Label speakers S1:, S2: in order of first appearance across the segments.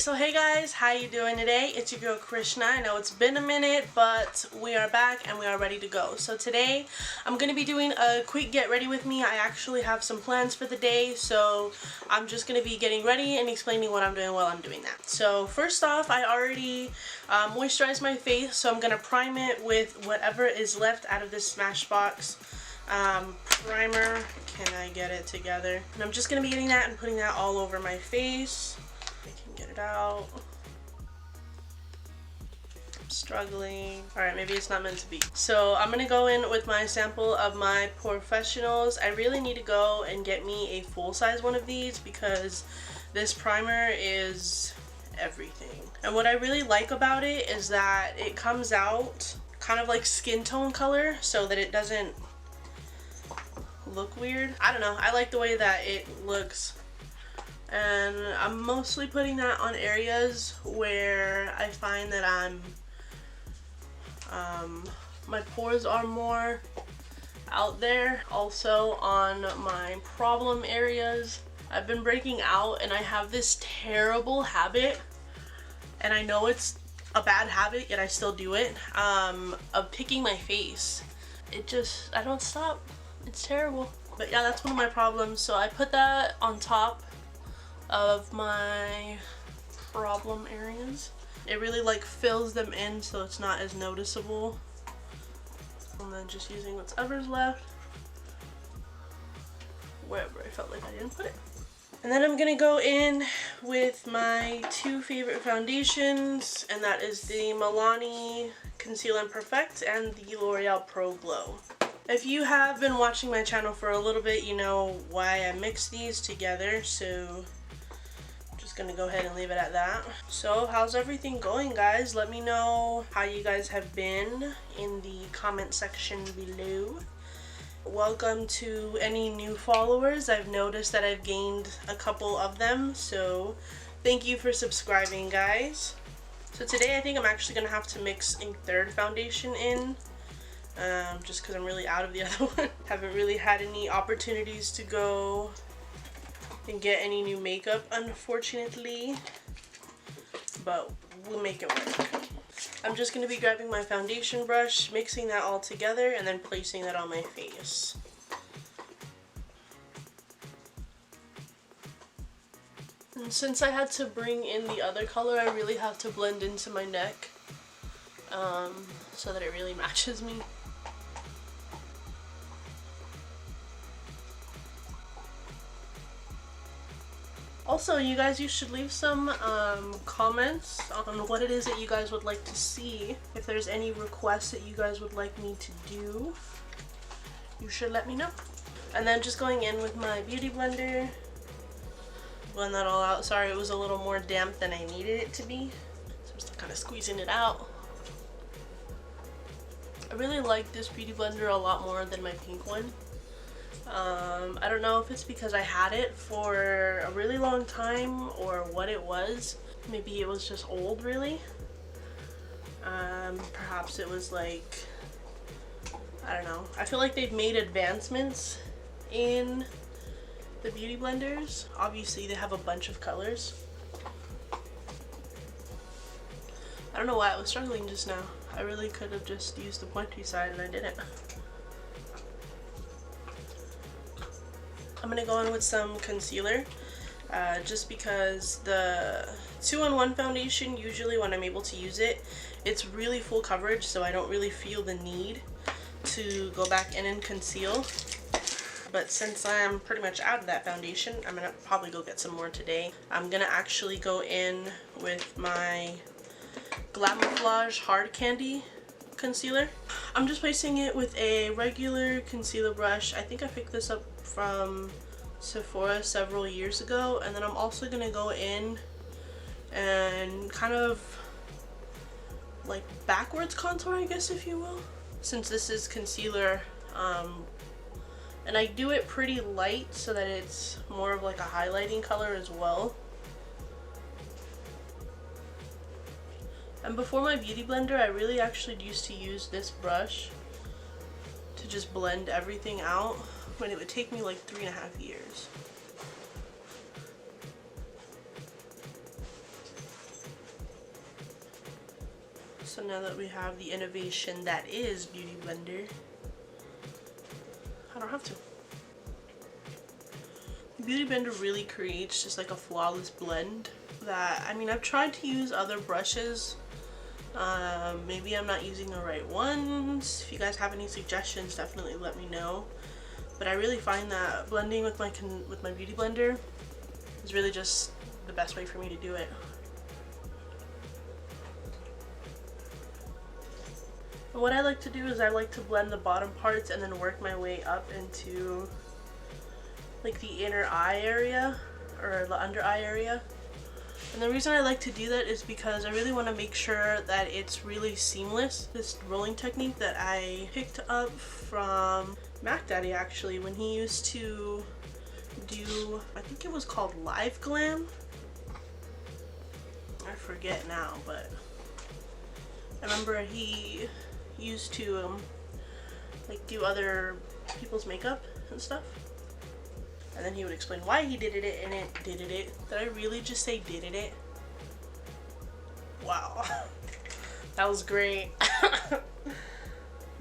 S1: So hey guys, how you doing today? It's your girl Krishna. I know it's been a minute, but we are back and we are ready to go. So today I'm going to be doing a quick get ready with me. I actually have some plans for the day, so I'm just going to be getting ready and explaining what I'm doing while I'm doing that. So first off, I already moisturized my face, so I'm going to prime it with whatever is left out of this Smashbox primer. Can I get it together? And I'm just going to be getting that and putting that all over my face. I can get it out. I'm struggling. Alright, maybe it's not meant to be. So I'm gonna go in with my sample of my Professionals. I really need to go and get me a full-size one of these because this primer is everything. And what I really like about it is that it comes out kind of like skin tone color so that it doesn't look weird. I don't know. I like the way that it looks. And I'm mostly putting that on areas where I find that my pores are more out there. Also on my problem areas. I've been breaking out and I have this terrible habit, and I know it's a bad habit, yet I still do it, of picking my face. I don't stop. It's terrible. But yeah, that's one of my problems. So I put that on top of my problem areas. It really like fills them in so it's not as noticeable. And then just using whatever's left wherever I felt like I didn't put it. And then I'm gonna go in with my two favorite foundations, and that is the Milani Conceal and Perfect and the L'Oreal Pro Glow. If you have been watching my channel for a little bit, you know why I mix these together, so gonna go ahead and leave it at that. So how's everything going, guys? Let me know how you guys have been in the comment section below. Welcome to any new followers. I've noticed that I've gained a couple of them, so thank you for subscribing, guys. So today I think I'm actually gonna have to mix a third foundation in, just because I'm really out of the other one. Haven't really had any opportunities to go and get any new makeup, unfortunately, but we'll make it work. I'm just going to be grabbing my foundation brush, mixing that all together, and then placing that on my face. And since I had to bring in the other color, I really have to blend into my neck so that it really matches me. Also, you guys, you should leave some comments on what it is that you guys would like to see. If there's any requests that you guys would like me to do, you should let me know. And then just going in with my beauty blender, blend that all out. Sorry, it was a little more damp than I needed it to be, so I'm still kind of squeezing it out. I really like this beauty blender a lot more than my pink one. I don't know if it's because I had it for a really long time or what it was. Maybe it was just old, really. Perhaps it was like, I don't know. I feel like they've made advancements in the beauty blenders. Obviously they have a bunch of colors. I don't know why I was struggling just now. I really could have just used the pointy side and I didn't. I'm going to go in with some concealer, just because the 2-in-1 foundation, usually when I'm able to use it, it's really full coverage, so I don't really feel the need to go back in and conceal. But since I'm pretty much out of that foundation, I'm going to probably go get some more today. I'm going to actually go in with my Glamouflage Hard Candy concealer. I'm just placing it with a regular concealer brush. I think I picked this up from Sephora several years ago, and then I'm also gonna go in and kind of like backwards contour, I guess, if you will, since this is concealer, and I do it pretty light so that it's more of like a highlighting color as well. And before my beauty blender, I really actually used to use this brush to just blend everything out, when it would take me like 3.5 years. So now that we have the innovation that is Beauty Blender, I don't have to. Beauty Blender really creates just like a flawless blend that, I mean, I've tried to use other brushes. Maybe I'm not using the right ones. If you guys have any suggestions, definitely let me know. But I really find that blending with my Beauty Blender is really just the best way for me to do it. And what I like to do is I like to blend the bottom parts and then work my way up into like the inner eye area or the under eye area. And the reason I like to do that is because I really want to make sure that it's really seamless. This rolling technique that I picked up from Mac Daddy actually when he used to do, I think it was called Live Glam. I forget now, but I remember he used to like do other people's makeup and stuff. And then he would explain why he did it and it did it. Did I really just say did it? Wow. That was great.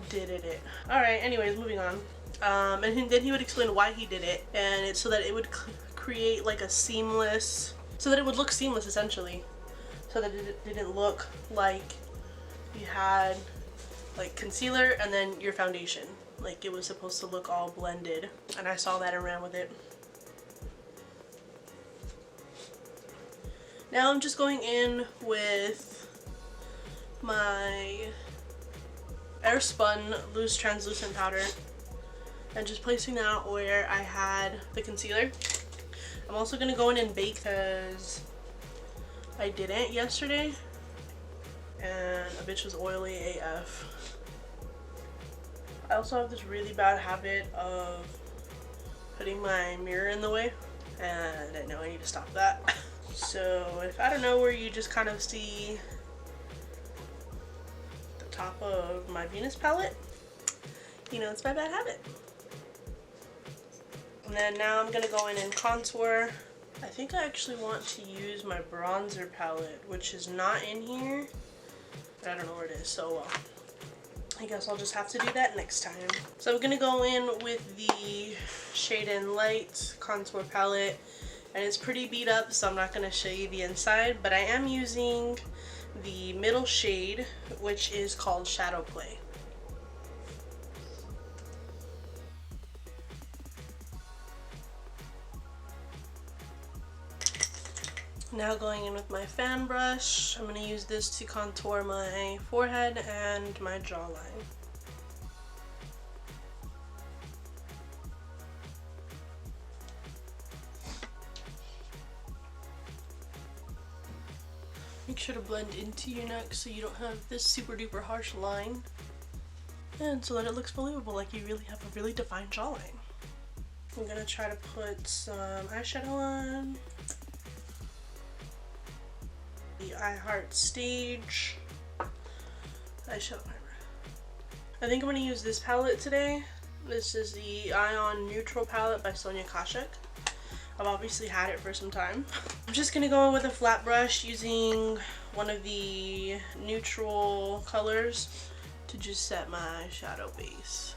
S1: Did it. Alright, anyways, moving on. And then he would explain why he did it. And it's so that it would create like a seamless, so that it would look seamless essentially. So that it didn't look like you had like concealer and then your foundation. Like it was supposed to look all blended, and I saw that and ran with it. Now I'm just going in with my Airspun loose translucent powder and just placing that where I had the concealer. I'm also going to go in and bake because I didn't yesterday and a bitch was oily AF. I also have this really bad habit of putting my mirror in the way, and I know I need to stop that. So if I don't know where you just kind of see the top of my Venus palette, you know it's my bad habit. And then now I'm gonna go in and contour. I think I actually want to use my bronzer palette, which is not in here, but I don't know where it is, so I guess I'll just have to do that next time. So I'm gonna go in with the Shade and Light contour palette, and it's pretty beat up, so I'm not gonna show you the inside, but I am using the middle shade, which is called Shadow Play. Now going in with my fan brush, I'm going to use this to contour my forehead and my jawline. Make sure to blend into your neck so you don't have this super duper harsh line, and so that it looks believable, like you really have a really defined jawline. I'm going to try to put some eyeshadow on. The I Heart Stage eyeshadow primer. I think I'm going to use this palette today. This is the Ion Neutral palette by Sonia Kashuk. I've obviously had it for some time. I'm just going to go in with a flat brush using one of the neutral colors to just set my shadow base.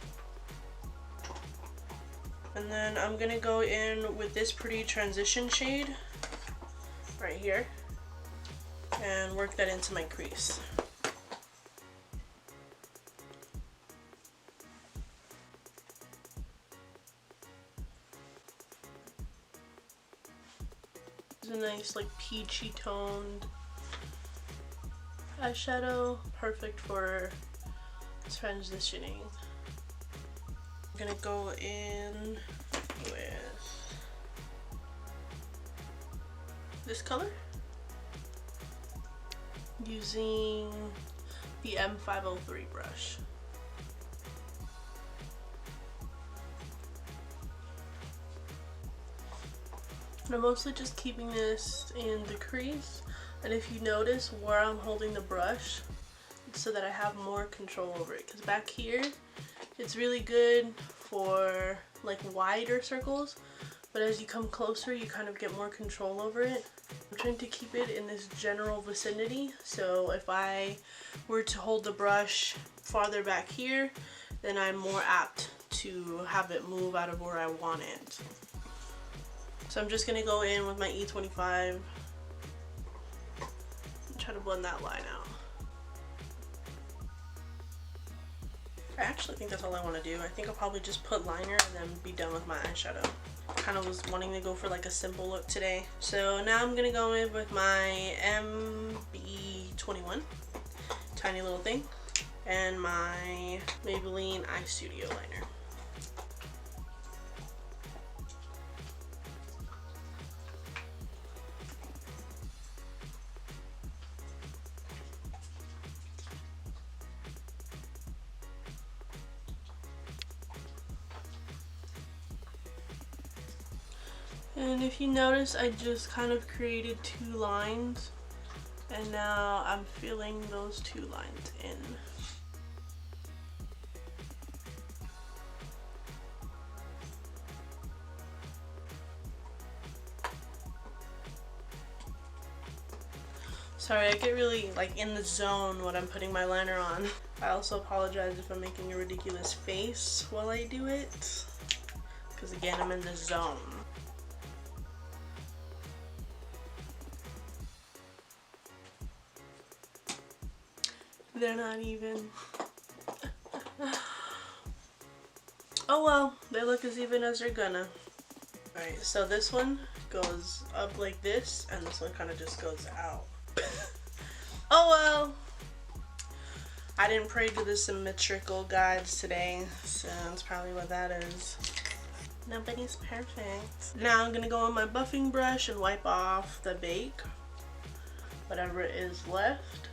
S1: And then I'm going to go in with this pretty transition shade right here and work that into my crease. It's a nice like peachy toned eyeshadow, perfect for transitioning. I'm gonna go in with this color using the M503 brush. And I'm mostly just keeping this in the crease, and if you notice where I'm holding the brush, it's so that I have more control over it, because back here it's really good for like wider circles, but as you come closer, you kind of get more control over it. I'm trying to keep it in this general vicinity, so if I were to hold the brush farther back here, then I'm more apt to have it move out of where I want it. So I'm just gonna go in with my E25 and try to blend that line out. I actually think that's all I want to do. I think I'll probably just put liner and then be done with my eyeshadow. Kind of was wanting to go for like a simple look today. So now I'm gonna go in with my MB21, tiny little thing, and my Maybelline Eye Studio liner. And if you notice, I just kind of created two lines, and now I'm filling those two lines in. Sorry, I get really like in the zone when I'm putting my liner on. I also apologize if I'm making a ridiculous face while I do it, because again, I'm in the zone. They're not even. Oh well, they look as even as they're gonna. Alright, so this one goes up like this, and this one kind of just goes out. Oh well. I didn't pray to the symmetrical guides today, so that's probably what that is. Nobody's perfect. Now I'm gonna go on my buffing brush and wipe off the bake, whatever is left.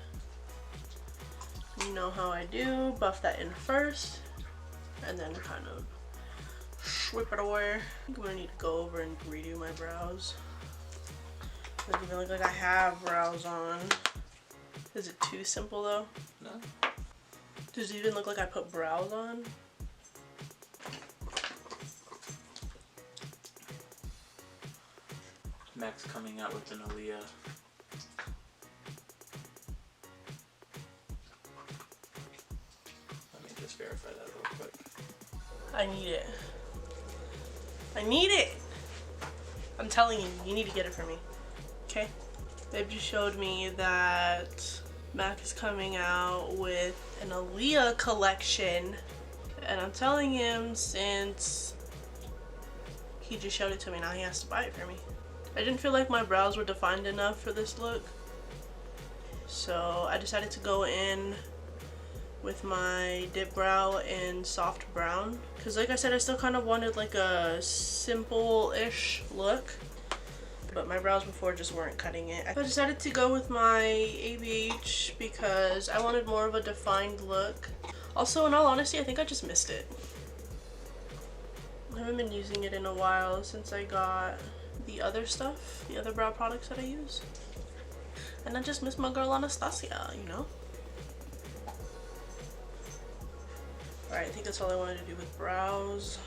S1: You know how I do, buff that in first, and then kind of whip it away. I think I'm gonna need to go over and redo my brows. Doesn't even look like I have brows on. Is it too simple though?
S2: No.
S1: Does it even look like I put brows on?
S2: Max coming out with an Aaliyah. Verify that real quick.
S1: I need it. I need it! I'm telling you, you need to get it for me. Okay? Babe just showed me that Mac is coming out with an Aaliyah collection. And I'm telling him, since he just showed it to me, now he has to buy it for me. I didn't feel like my brows were defined enough for this look, so I decided to go in with my dip brow in soft brown, because like I said, I still kind of wanted like a simple-ish look, but my brows before just weren't cutting it. I decided to go with my ABH because I wanted more of a defined look. Also, in all honesty, I think I just missed it. I haven't been using it in a while since I got the other stuff, the other brow products that I use, and I just miss my girl Anastasia, you know? Alright, I think that's all I wanted to do with brows.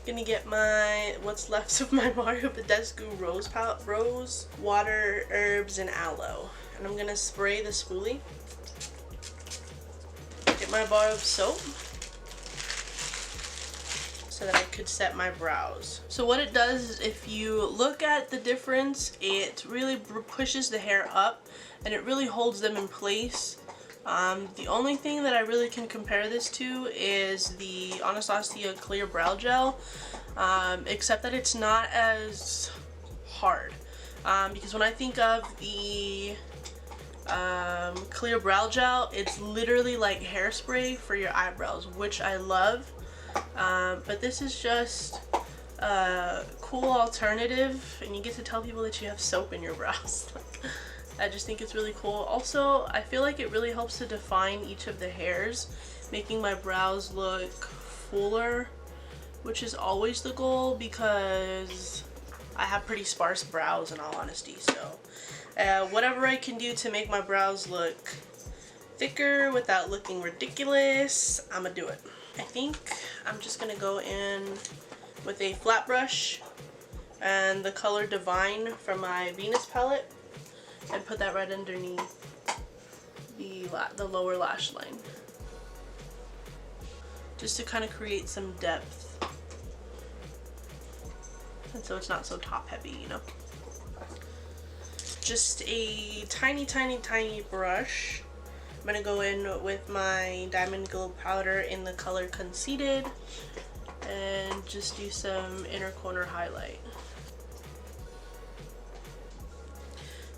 S1: Gonna get my, what's left of my Mario Badescu Rose Water, Herbs, and Aloe. And I'm gonna spray the spoolie. Get my bar of soap so that I could set my brows. So what it does is, if you look at the difference, it really pushes the hair up and it really holds them in place. The only thing that I really can compare this to is the Anastasia Clear Brow Gel, except that it's not as hard. Because when I think of the Clear Brow Gel, it's literally like hairspray for your eyebrows, which I love. But this is just a cool alternative, and you get to tell people that you have soap in your brows. I just think it's really cool. Also, I feel like it really helps to define each of the hairs, making my brows look fuller, which is always the goal because I have pretty sparse brows in all honesty. So whatever I can do to make my brows look thicker without looking ridiculous, I'm gonna do it. I think I'm just gonna go in with a flat brush and the color Divine from my Venus palette and put that right underneath the lower lash line, just to kind of create some depth, and so it's not so top heavy, you know. Just a tiny brush. I'm gonna go in with my Diamond Glow powder in the color Conceited and just do some inner corner highlight.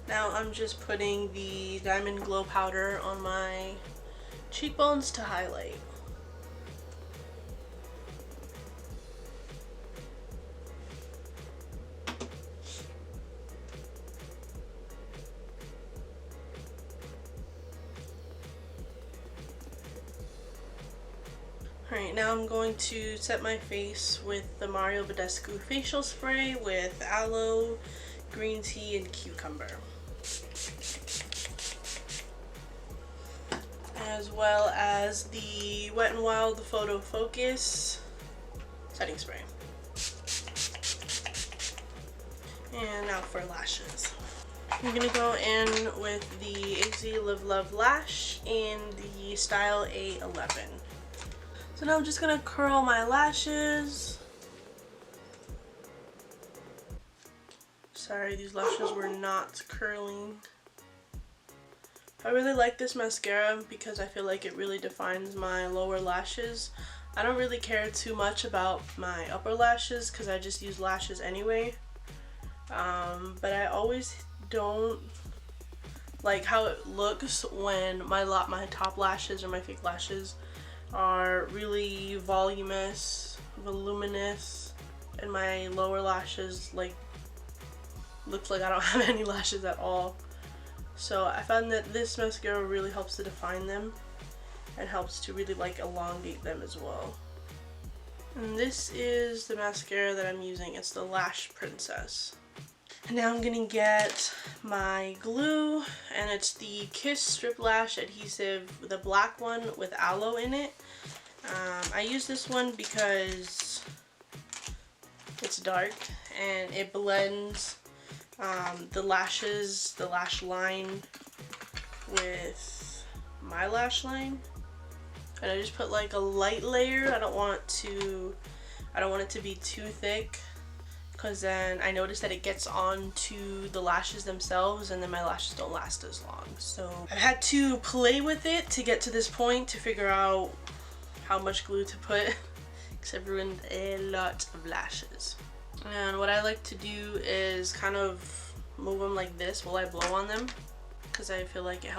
S1: Now I'm just putting the Diamond Glow powder on my cheekbones to highlight. Alright, now I'm going to set my face with the Mario Badescu facial spray with aloe, green tea, and cucumber, as well as the Wet n Wild Photo Focus setting spray. And now for lashes. I'm gonna go in with the AZ Live Love Lash in the style A11. So now I'm just gonna curl my lashes. Sorry, these lashes were not curling. I really like this mascara because I feel like it really defines my lower lashes. I don't really care too much about my upper lashes because I just use lashes anyway. But I always don't like how it looks when my top lashes or my fake lashes are really voluminous, and my lower lashes looks like I don't have any lashes at all. So I found that this mascara really helps to define them and helps to really elongate them as well. And this is the mascara that I'm using. It's the Lash Princess. And now I'm gonna get my glue, and it's the Kiss Strip Lash Adhesive, the black one with aloe in it. I use this one because it's dark and it blends the lashes, the lash line with my lash line. And I just put a light layer. I don't want it to be too thick, because then I notice that it gets onto the lashes themselves and then my lashes don't last as long. So I've had to play with it to get to this point to figure out how much glue to put, because I've ruined a lot of lashes. And what I like to do is kind of move them like this while I blow on them, because I feel like it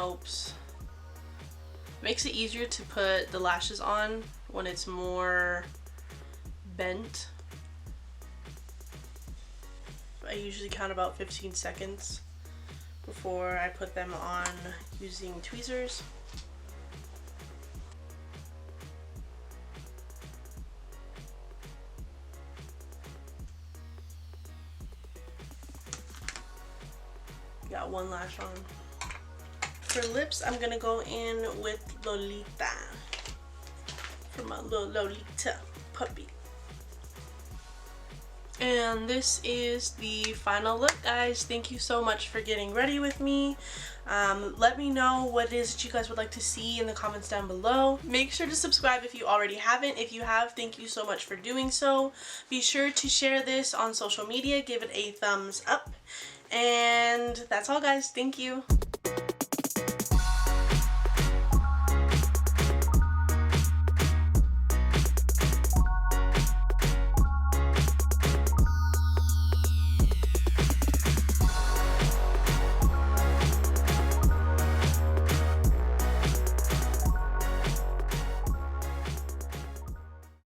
S1: makes it easier to put the lashes on when it's more bent. I usually count about 15 seconds before I put them on using tweezers. Got one lash on. For lips, I'm gonna go in with Lolita for my little Lolita puppy. And this is the final look, guys. Thank you so much for getting ready with me. Let me know what it is that you guys would like to see in the comments down below. Make sure to subscribe if you already haven't. If you have, thank you so much for doing so. Be sure to share this on social media. Give it a thumbs up. And that's all, guys. Thank you.